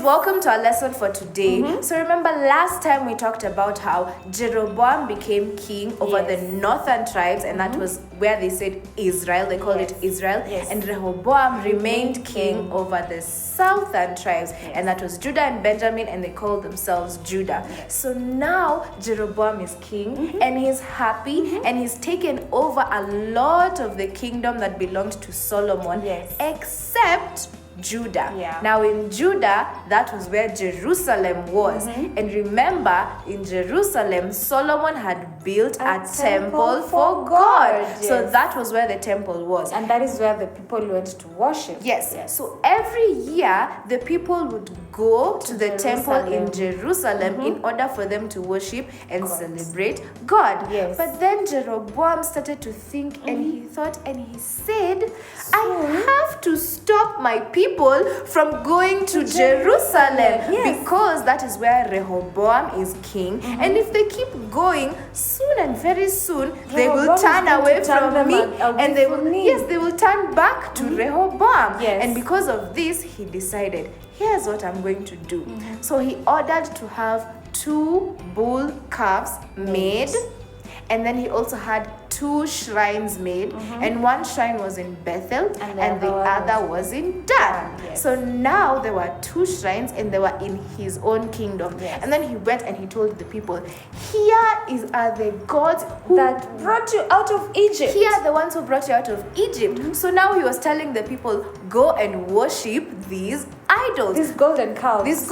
welcome to our lesson for today. So remember last time we talked about how Jeroboam became king over the northern tribes, and that was where they said Israel, they called it Israel, and Rehoboam remained king over the southern tribes, and that was Judah and Benjamin, and they called themselves Judah. So now Jeroboam is king, and he's happy, and he's taken over a lot of the kingdom that belonged to Solomon, except Judah. Now in Judah, that was where Jerusalem was. And remember, in Jerusalem, Solomon had built a temple for God. So that was where the temple was. And that is where the people went to worship. So every year, the people would go to the temple in Jerusalem in order for them to worship and celebrate God. But then Jeroboam started to think, and he thought, and he said, I have to stop my people from going to Jerusalem because that is where Rehoboam is king. And if they keep going, soon and very soon they will turn away from me, and they will turn back to Rehoboam. And because of this, he decided, here's what I'm going to do. So he ordered to have 2 bull calves made, and then he also had 2 shrines made, and one shrine was in Bethel and the other was in Dan. So now there were 2 shrines, and they were in his own kingdom. And then he went and he told the people, here are the gods that brought you out of Egypt. Here are the ones who brought you out of Egypt. So now he was telling the people, go and worship these idols, these golden calves.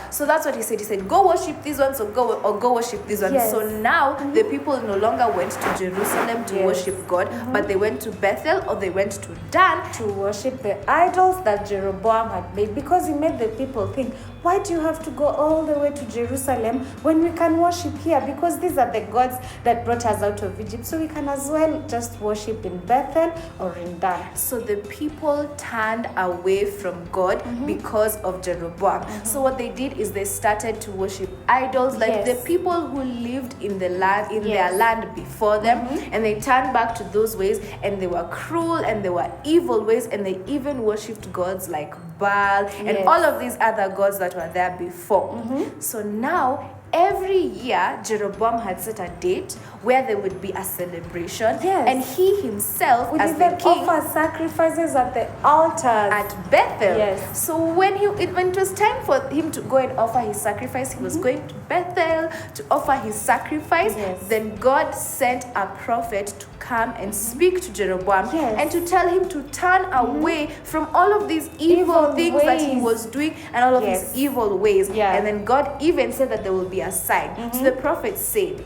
So that's what he said. He said, go worship these ones, or go worship these ones. So now the people no longer went to Jerusalem to worship God, but they went to Bethel, or they went to Dan to worship the idols that Jeroboam had made, because he made the people think, why do you have to go all the way to Jerusalem when we can worship here? Because these are the gods that brought us out of Egypt, so we can as well just worship in Bethel or in Dan. So the people turned away from God because of Jeroboam. So what they did is they started to worship idols, like the people who lived in the land, in their land before them, and they turned back to those ways, and they were cruel, and they were evil ways, and they even worshipped gods like Baal and all of these other gods that were there before. So now every year Jeroboam had set a date where there would be a celebration, and he himself would as the king offer sacrifices at the altars at Bethel. So when it was time for him to go and offer his sacrifice, he was going to Bethel to offer his sacrifice. Then God sent a prophet to come and speak to Jeroboam and to tell him to turn away from all of these evil things that he was doing, and all of these evil ways. And then God even said that there will be a sign. So the prophet said,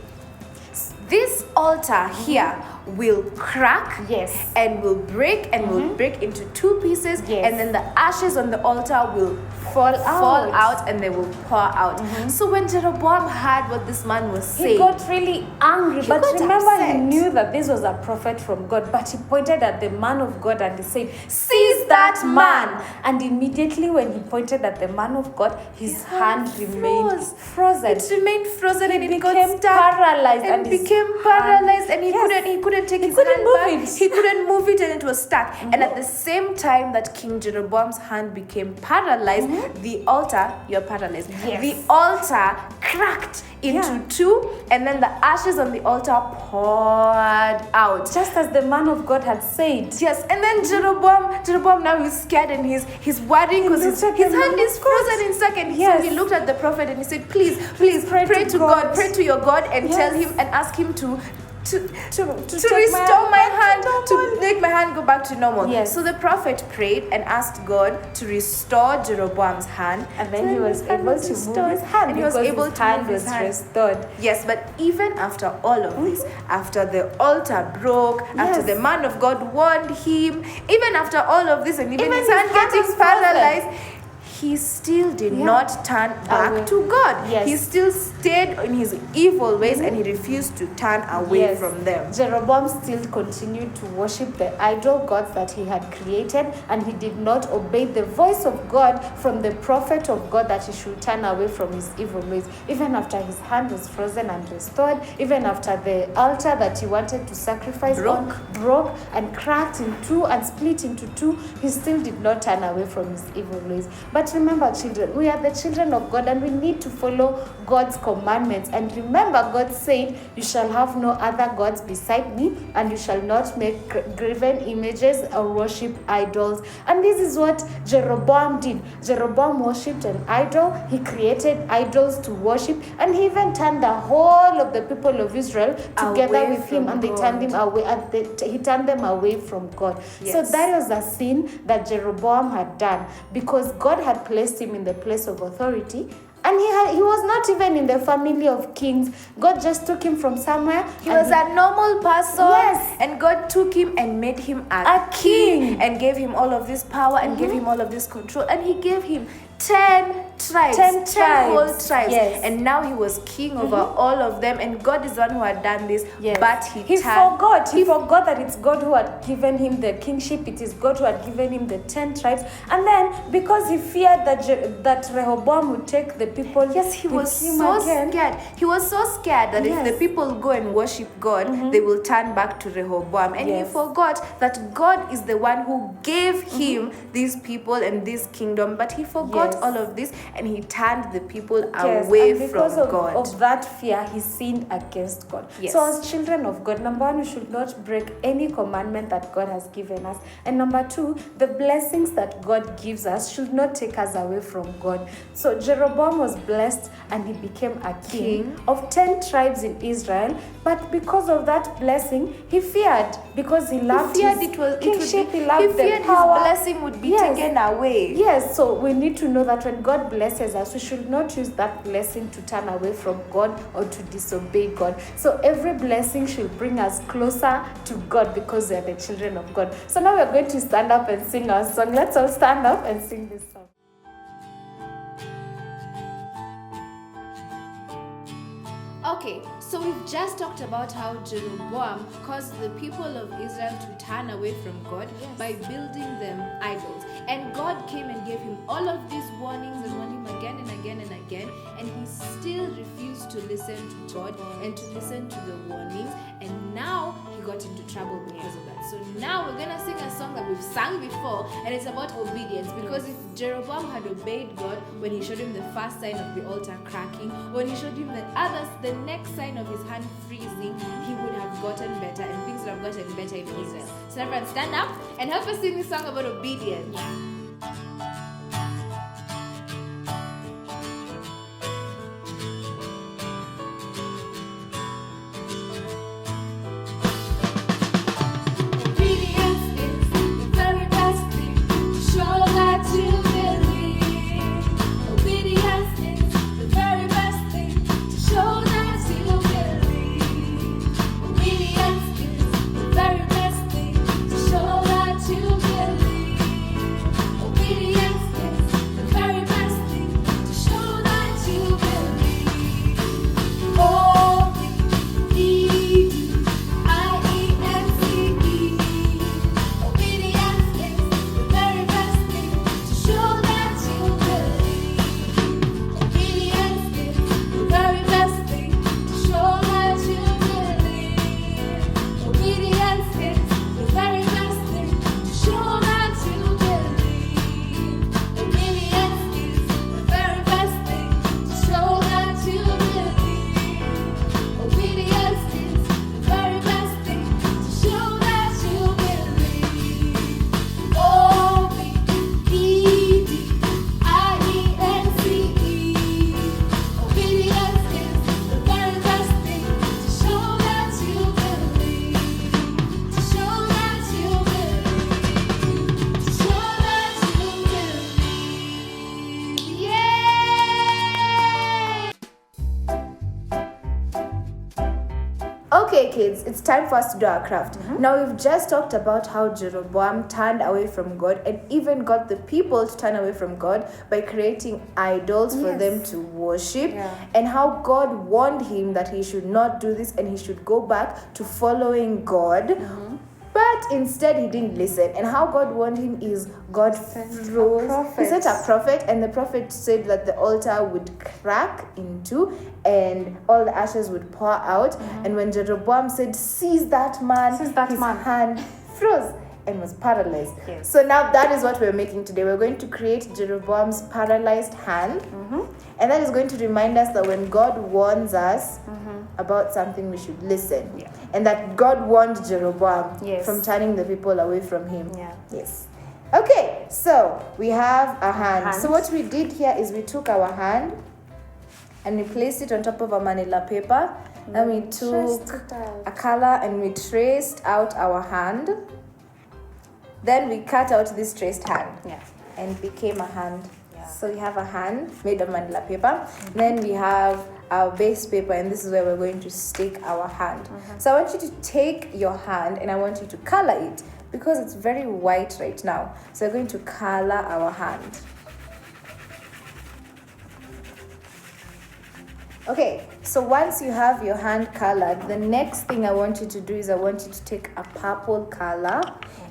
this altar here will crack and will break, and will break into 2 pieces, and then the ashes on the altar will fall out and they will pour out. So when Jeroboam heard what this man was saying, he got really angry. But remember, he knew that this was a prophet from God, but he pointed at the man of God and he said, seize that man. And immediately when he pointed at the man of God, his hand remained frozen. It remained frozen, and it became paralyzed, and he couldn't take his hand back. He couldn't move it, and it was stuck. And at the same time that King Jeroboam's hand became paralyzed, the altar, you're paralyzed. The altar cracked into 2, and then the ashes on the altar poured out, just as the man of God had said. And then Jeroboam now is scared, and he's worrying because his hand is frozen and stuck. And so he looked at the prophet and he said, please pray to God, pray to your God, and tell him and ask him to restore my hand, to make my hand go back to normal. So the prophet prayed and asked God to restore Jeroboam's hand, and then he was able to move his hand, and he was able to move his hand. Restored. But even after all of this, after the altar broke, after the man of God warned him, even after all of this, and even his hand getting paralyzed, he still did not turn back to God. He still stayed in his evil ways, and he refused to turn away from them. Jeroboam still continued to worship the idol gods that he had created, and he did not obey the voice of God from the prophet of God that he should turn away from his evil ways. Even after his hand was frozen and restored, even after the altar that he wanted to sacrifice broke and cracked in 2 and split into 2, he still did not turn away from his evil ways. But But remember, children, we are the children of God, and we need to follow God's commandments. And remember, God said, you shall have no other gods beside me, and you shall not make graven images or worship idols. And this is what Jeroboam did. Jeroboam worshipped an idol. He created idols to worship, and he even turned the whole of the people of Israel together with him, and they turned him away. He turned them away from God. Yes. So that was a sin that Jeroboam had done, because God had placed him in the place of authority. And he was not even in the family of kings. God just took him from somewhere. He was a normal person. Yes. And God took him and made him a king. And gave him all of this power and gave him all of this control. And he gave him 10 tribes. 10 whole tribes. Yes. And now he was king over all of them. And God is the one who had done this. Yes. But he forgot. He forgot that it's God who had given him the kingship. It is God who had given him the 10 tribes. And then, because he feared that Rehoboam would take the people. Yes, he was so scared. He was so scared that if the people go and worship God, they will turn back to Rehoboam. And he forgot that God is the one who gave him these people and this kingdom. But he forgot all of this, and he turned the people away from God. Because of that fear, he sinned against God. Yes. So as children of God, number one, we should not break any commandment that God has given us. And number two, the blessings that God gives us should not take us away from God. So Jeroboam was blessed, and he became a king of 10 tribes in Israel. But because of that blessing, he feared, because he loved his kingship. He loved the power. His blessing would be taken away. Yes, so we need to know that when God blesses us, we should not use that blessing to turn away from God or to disobey God. So every blessing should bring us closer to God, because we are the children of God. So now we are going to stand up and sing our song. Let's all stand up and sing this song. Okay, so we've just talked about how Jeroboam caused the people of Israel to turn away from God by building them idols. And God came and gave him all of these warnings and warned him again and again and again. And he still refused to listen to God and to listen to the warnings. And now he got into trouble because of that. So now we're going to sing a song that we've sung before, and it's about obedience. Because if Jeroboam had obeyed God when he showed him the first sign of the altar cracking, when he showed him the next sign of his hand freezing, he would have gotten better, and things would have gotten better in Israel. So everyone stand up and help us sing this song about obedience. Okay, kids, it's time for us to do our craft. Now, we've just talked about how Jeroboam turned away from God and even got the people to turn away from God by creating idols for them to worship, and how God warned him that he should not do this and he should go back to following God. But instead, he didn't listen. And how God warned him is God froze. He sent a prophet, and the prophet said that the altar would crack in two and all the ashes would pour out. And when Jeroboam said, "Seize that man," his hand froze. And was paralyzed. Yes. So now that is what we're making today. We're going to create Jeroboam's paralyzed hand. And that is going to remind us that when God warns us about something, we should listen. Yeah. And that God warned Jeroboam Yes. from turning the people away from him. Yeah. Yes. Okay, so we have a hand. So Hand. what we did here is we took our hand and we placed it on top of a manila paper. Then we took Traced it out. a color and we traced out our hand. Then we cut out this traced hand Yeah. and it became a hand. Yeah. So we have a hand made of manila paper. Then we have our base paper, and this is where we're going to stick our hand. So I want you to take your hand and I want you to color it because it's very white right now. So we're going to color our hand. Okay, so once you have your hand colored, the next thing I want you to do is I want you to take a purple color,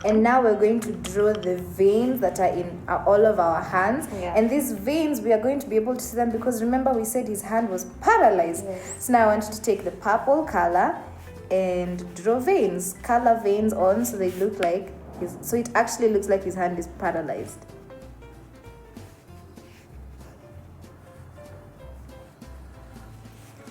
and now we're going to draw the veins that are in all of our hands. Yeah. And these veins, we are going to be able to see them because remember we said his hand was paralyzed. Yes. So now I want you to take the purple color and draw veins, color veins on so they look like so it actually looks like his hand is paralyzed.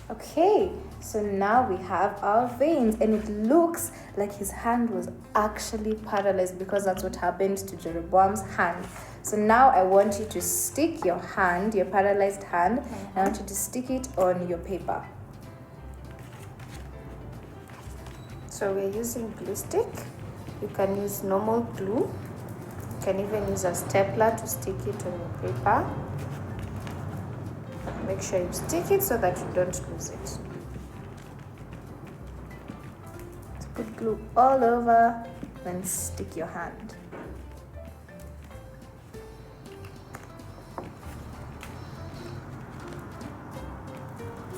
Okay, so now we have our veins and it looks like his hand was actually paralyzed because that's what happened to Jeroboam's hand. So now I want you to stick your hand, your paralyzed hand, and I want you to stick it on your paper. So we're using glue stick. You can use normal glue. You can even use a stapler to stick it on your paper. Make sure you stick it so that you don't lose it. Put glue all over and stick your hand.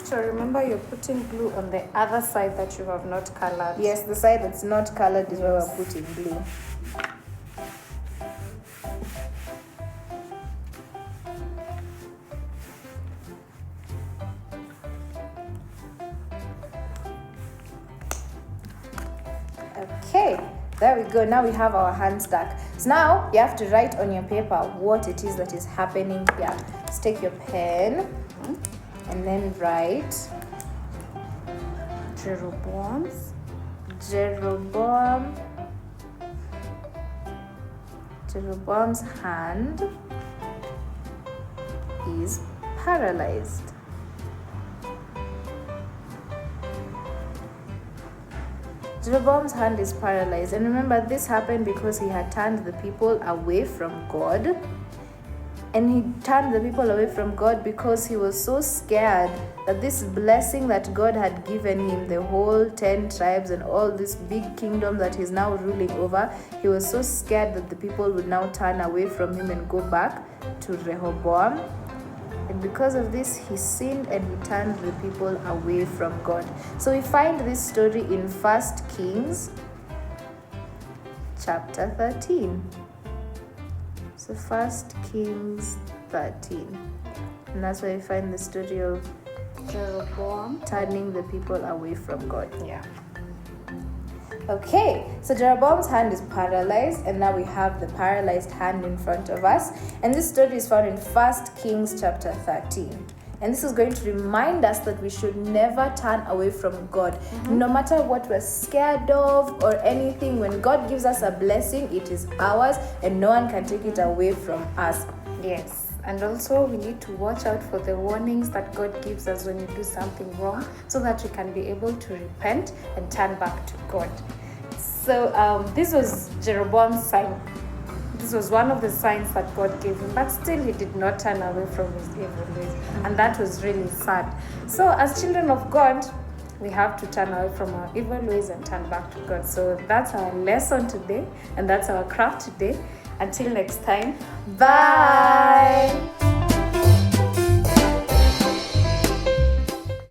So remember, you're putting glue on the other side that you have not colored. Yes, the side that's not colored is where we're putting glue. Okay, there we go. Now we have our hand stuck. So now you have to write on your paper what it is that is happening here. Just take your pen and then write Jeroboam's hand is paralyzed. Jeroboam's hand is paralyzed. And remember, this happened because he had turned the people away from God. And he turned the people away from God because he was so scared that this blessing that God had given him, the whole 10 tribes and all this big kingdom that he's now ruling over, he was so scared that the people would now turn away from him and go back to Rehoboam. And because of this, he sinned and he turned the people away from God. So we find this story in 1 Kings chapter 13. So 1 Kings 13. And that's where we find the story of Jeroboam turning the people away from God. Yeah. Okay, so Jeroboam's hand is paralyzed, and now we have the paralyzed hand in front of us. And this story is found in 1 Kings chapter 13. And this is going to remind us that we should never turn away from God. No matter what we're scared of or anything, when God gives us a blessing, it is ours and no one can take it away from us. Yes. And also we need to watch out for the warnings that God gives us when you do something wrong so that we can be able to repent and turn back to God. So this was Jeroboam's sign. This was one of the signs that God gave him, but still he did not turn away from his evil ways. And that was really sad. So as children of God, we have to turn away from our evil ways and turn back to God. So that's our lesson today, and that's our craft today. Until next time, Bye!